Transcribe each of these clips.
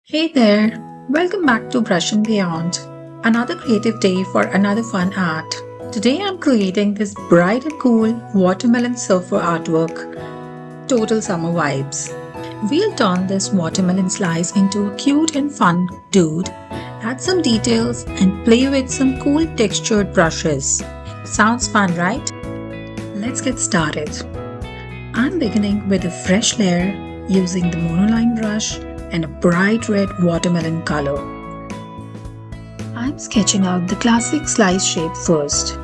Hey there, welcome back to Brush and Beyond. Another creative day for another fun art. Today I'm creating this bright and cool watermelon surfer artwork. Total summer vibes. We'll turn this watermelon slice into a cute and fun dude, add some details, and play with some cool textured brushes. Sounds fun, right? Let's get started. I'm beginning with a fresh layer using the monoline brush and a bright red watermelon color. I'm sketching out the classic slice shape first,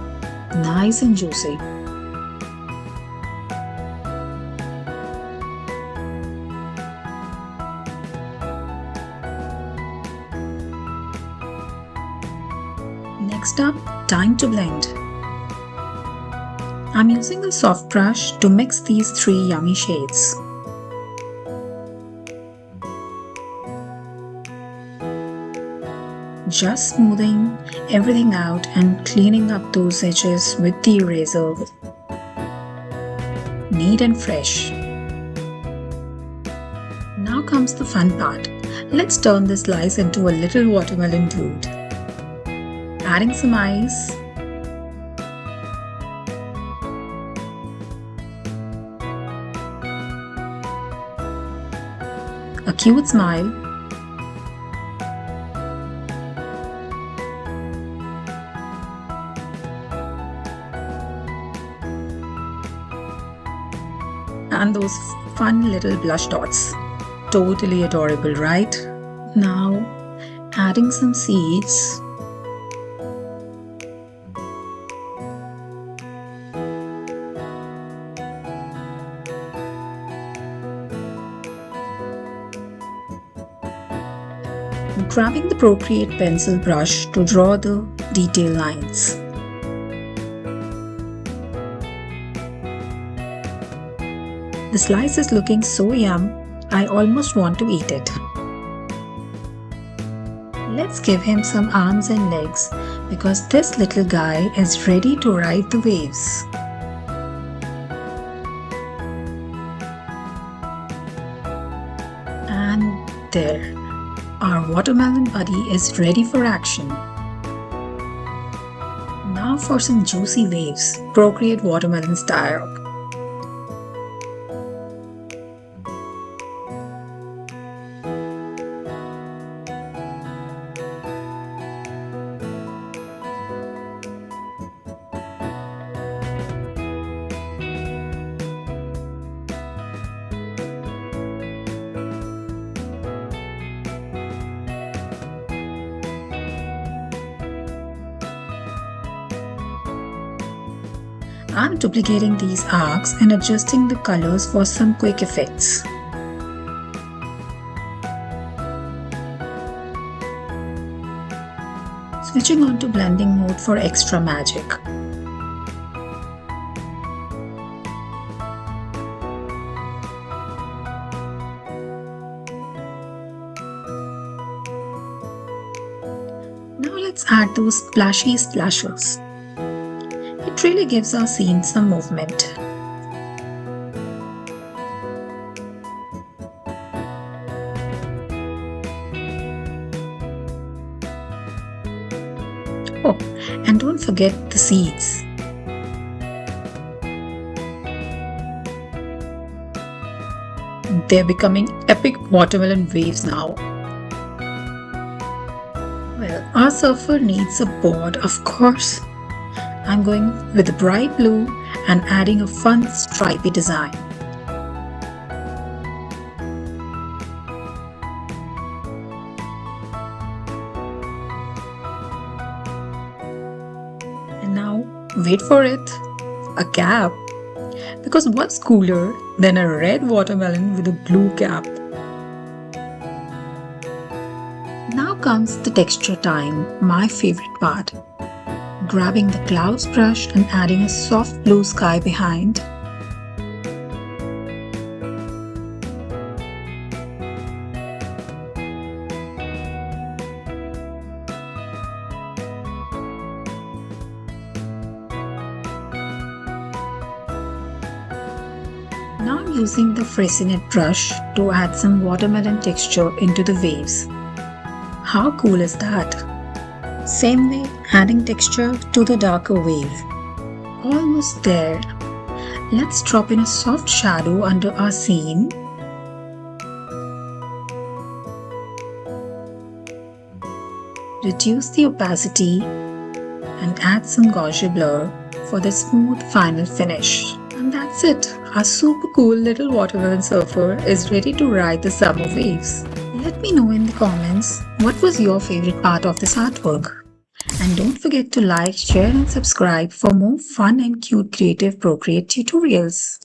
nice and juicy. Next up, time to blend. I'm using a soft brush to mix these three yummy shades. Just smoothing everything out and cleaning up those edges with the eraser. Neat and fresh. Now comes the fun part. Let's turn this slice into a little watermelon dude. Adding some eyes. A cute smile. And those fun little blush dots. Totally adorable, right? Now, adding some seeds. Grabbing the Procreate pencil brush to draw the detail lines. The slice is looking so yum, I almost want to eat it. Let's give him some arms and legs because this little guy is ready to ride the waves. And there, our watermelon buddy is ready for action. Now for some juicy waves, Procreate watermelon style. I'm duplicating these arcs and adjusting the colors for some quick effects. Switching on to blending mode for extra magic. Now let's add those splashy splashes. It really gives our scene some movement. Oh, and don't forget the seeds. They're becoming epic watermelon waves now. Well, our surfer needs a board, of course. I'm going with a bright blue and adding a fun stripy design. And now, wait for it, a cap. Because what's cooler than a red watermelon with a blue cap? Now comes the texture time, my favorite part. Grabbing the clouds brush and adding a soft blue sky behind. Now I'm using the Frisinet brush to add some watermelon texture into the waves. How cool is that? Same way, adding texture to the darker wave. Almost there. Let's drop in a soft shadow under our scene. Reduce the opacity and add some gauge blur for the smooth final finish. And that's it. Our super cool little watermelon surfer is ready to ride the summer waves. Let me know in the comments what was your favorite part of this artwork. And don't forget to like, share and subscribe for more fun and cute creative Procreate tutorials.